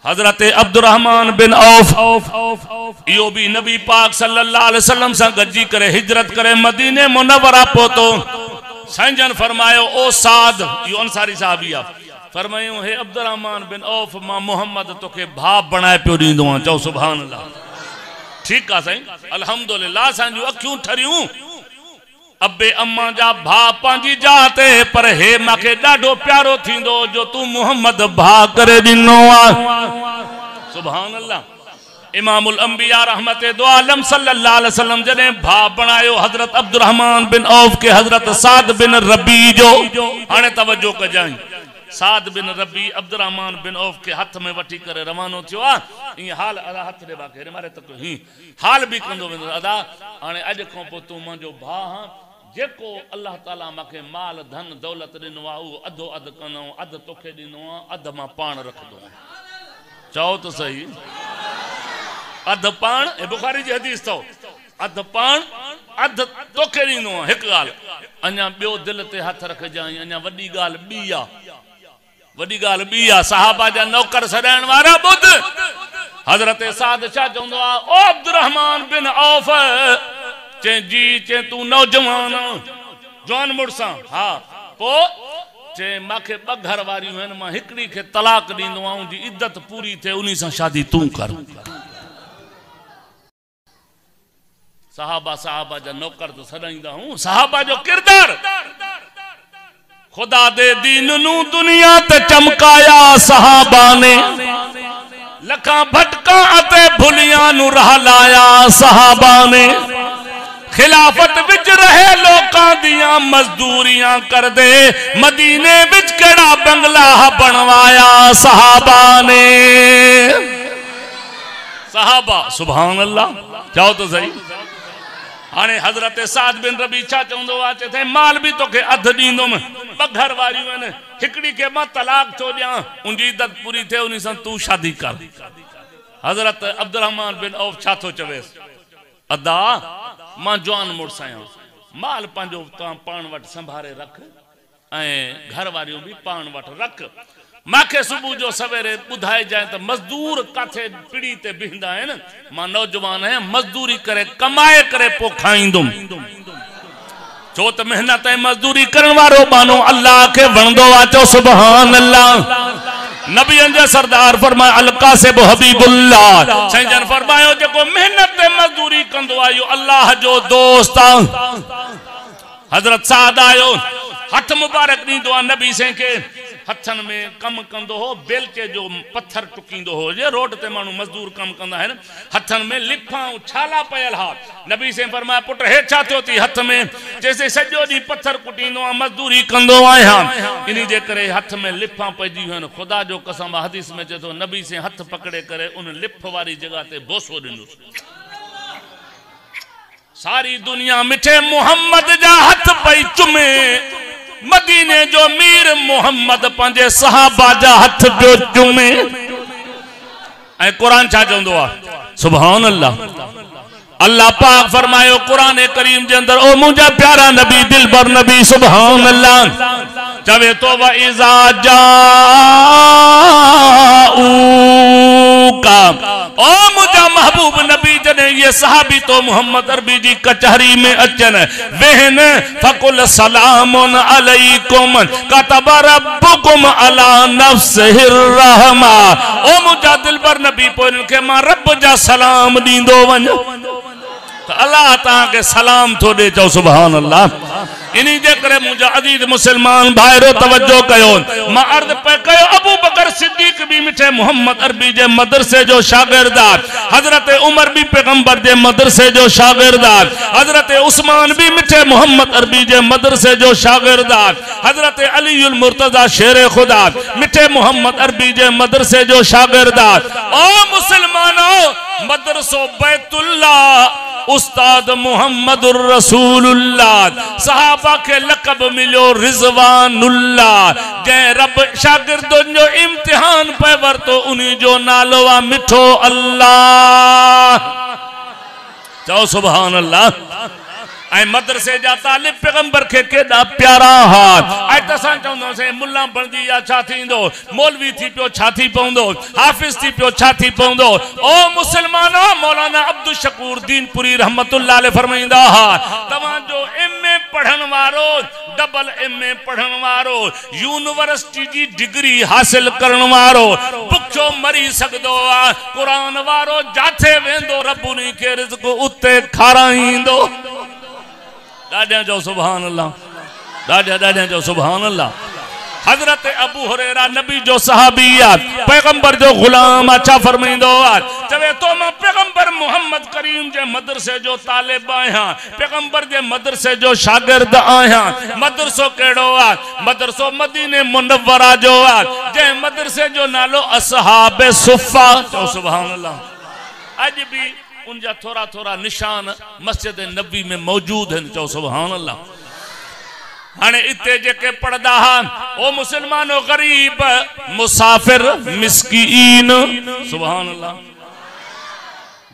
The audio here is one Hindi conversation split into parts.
हजरत अब्दुर्रहमान बिन औफ इहो भी नबी पाक सल्लल्लाहु अलैहि वसल्लम से गजी करे हिजरत करे मदीने मुनव्वरा पहुतो। संजन फरमायो ओ साद, यो अंसारी साहबिया, फरमायो हे अब्दुर्रहमान बिन औफ, मां मोहम्मद तोखे भाप बनाए पियो दींदो आ। चओ सुभान अल्लाह। ठीक आ साईं, अल्हम्दुलिल्लाह। सांजू अखियूं ठरियूं अब्बे अम्मा जा भा पांजी जाते, पर हे माके डाढो प्यारो थींदो जो तू मोहम्मद भा करे दिनो आ। सुभान अल्लाह। इमामुल अंबिया रहमते दो आलम सल्लल्लाहु अलैहि वसल्लम जने भा बनायो हजरत अब्दुर्रहमान बिन औफ के हजरत साद बिन रबी जो। हाने तवज्जो कजाई, साद बिन रबी अब्दुर्रहमान बिन औफ के हथ में वठी करे रवानो थियो आ। ई हाल अदा हथ दे बाके मारे तक ही हाल भी कंदो वेंदो अदा। हाने अज को पो तू मुंजो भा हां, जेको अल्लाह ताला माके माल धन दौलत दिनो आ उ अधो अध कनो, अध तोखे दिनो आ, अध मां पाण रखदो। चओ तो सही, अध पाण, ए बुखारी जी हदीस तो, अध पाण अध तोखे दिनो आ। एक गाल अन्या बियो दिल ते हथ रख जाई, अन्या वडी गाल बी आ, वडी गाल बी आ। सहाबा जा नौकर सदाइण वारा बुध हजरत साद छा चवंदो आ, ओ अब्दुर्रहमान बिन औफ, चे जी चे तू नौजवान जवान मुड़सा, हाँ पो चे माखे ब घर वारियूं आहिनि, मां हिकड़ी खे तलाक ॾींदो आहियां, जी इज्जत पूरी थे उन्हीं सां शादी तू कर। साहबा जा नौकर तो सदाईंदा हूं। साहबा जो किरदार, खुदा दे दीन नू दुनिया ते चमकाया साहबा ने, लखां भटका अते भुलियां नू राह लाया साहबा ने, खिलाफत विच रहे लोकां दियां मजदूरियां कर दे, मदीने विच केड़ा बंगला बनवाया साहबा ने। साहबा सुभान अल्लाह। जाओ तो सही। हाने हजरत साद बिन रबी छा चवंदो आ, चए माल भी तोखे अध ॾींदुमि, ब घर वारियूं आहिनि, हिकड़ी के मां तलाक थो ॾियां, उनजी इज्जत पूरी थे उन्हीं सां तू शादी कर। हजरत अब्दुर्रहमान बिन औफ छा थो चवेसि, अदा मां जवान मुड़स आहियां, माल पंहिंजो तव्हां पाण वटि संभारे रख ऐं घर वारियूं भी पाण वटि रख। माखे सुबह जो सवेरे बुधाए जाए तो मजदूर काथे पीड़ी ते बिहंदा आहिनि, मां नौजवान आहियां, मजदूरी करे कमाए करे पो खाईंदुमि। छो त मेहनत ऐं मजदूरी करण वारो बानो अल्लाह के वणंदो आ। चो सुभान अल्लाह। नबियन जा सरदार फरमाया अलका से हबीबुल्लाह, संजन फरमायो जेको मेहनत ऐं मजदूरी कंदो आ यो अल्लाह जो दोस्त आ। हजरत साद आयो, हथ मुबारक ॾींदो आ नबी से के, हथन में कम कंदो हो, बेलचे जो पत्थर टुकींदो हो, जे रोड ते मानू मजदूर कम कंदा आहिनि, हथन में लिफा छाला पयल हा। नबी से फरमाया पुट हे छा थियो थी हथ में, जैसे सॼो ॾींहुं पत्थर कुटींदो आ, मजदूरी कंदो आहियां, इन जे करे हथ में लिफा पइजी आहिनि। खुदा जो कसम हदीस में चए थो नबी से हथ पकड़े करे उन लिफ वारी जगह ते बोसो ॾिनुसि। सारी दुनिया मिठे मोहम्मद जा हथ पई चुमे, मदीने जो मीर मोहम्मद पंजे सहाबा जा हथ पियो चुमे। ऐं कुरान छा चवंदो आहे, सुभान अल्लाह। अल्लाह पाक फरमायो कुरान करीम जे अंदर, ओ मुंहिंजा प्यारा नबी दिलबर नबी, सुभान अल्लाह, चवे तो व इज़ा जाऊका, ओ मुंहिंजा महबूब नबी जने ये सहाबी तो मोहम्मद अरबी जी कचहरी में अचन वेहन, फकुल सलामुन अलैकुम कतब रब्बुकुम अला नफ्सिहिर रहमा। ओ मुंहिंजा दिलबर नबी पोइ इनखे मां रब जा सलाम ॾींदो वञो, तो अल्लाह तहां के सलाम थो ॾे। चओ सुभान अल्लाह। इन्हीं जे करे मुंहिंजा अजीज मुसलमान भाइरो तवज्जो कयो, मां अर्ज़ पे कयो अबू बकर सिद्दीक भी मिठे मोहम्मद अरबी जे मदरसे जो शागिर्द, हजरत उमर भी पैगंबर जे मदरसे जो शागिर्द, हजरत उस्मान भी मिठे मोहम्मद अरबी जे मदरसे जो शागिर्द, हजरत अलीउल मुर्तजा शेर खुदा मिठे मोहम्मद अरबी जे मदरसे जो शागिर्द। ओ मुसलमानों, मदरसो बैतुल्लाह उस्ताद मोहम्मदुर रसूलुल्लाह, सहाबा के लकब मिलो रिजवानुल्लाह, जै रब शागिर्दन जो इम्तिहान पे वरतो उन्हीं जो नालो आ मिठो अल्लाह। चओ सुभान अल्लाह। ऐ मदरसे जा तालिब पैगंबर के केड़ा प्यारा हा। ऐ तसा चवंदो से मुल्ला बनदी या छा थींदो, मौलवी थी पियो छा थी पवंदो, हाफिज थी पियो छा थी पवंदो। ओ मुसलमानो, मौलाना अब्दुल शकूर दीनपुरी रहमतुल्लाह अलैह फरमाइंदा हा, तवां जो एमए पढ़न वारो, डबल एमए पढ़न वारो, यूनिवर्सिटी जी डिग्री हासिल करण वारो भुखो मरी सकदो आ। कुरान वारो जाथे वेंदो रब उन्हीं के रिज़्क़ उते खाराईंदो। दादा जो सुभान अल्लाह, दादा जो सुभान अल्लाह। हजरत अबू हुरैरा नबी जो सहाबिया पैगंबर जो गुलाम अच्छा फरमाइंदो आ, चवे तो मैं पैगंबर मोहम्मद करीम जे मदरसे जो तालिब आया, पैगंबर जे मदरसे जो शागिर्द आया। मदरसो केड़ो आ? मदरसो मदीने मुनव्वरा जो आ, जे मदरसे जो नालो असहाबे सुफ़ा। तो सुभान अल्लाह। आज भी उनजा थोड़ा थोड़ा निशान मस्जिद नबी में मौजूद हैं। चो सुभान अल्लाह। हाने इते जेके पढ़दा हा ओ मुसलमानो गरीब मुसाफिर मिस्कीन, सुभान अल्लाह।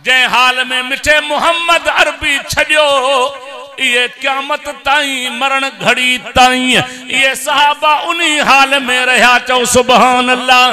जे हाल में मिठे मोहम्मद अरबी छड़ियो, ये क़यामत ताई मरण घड़ी ताई ये सहाबा उन्हीं हाल में रहा। चो सुभान अल्लाह।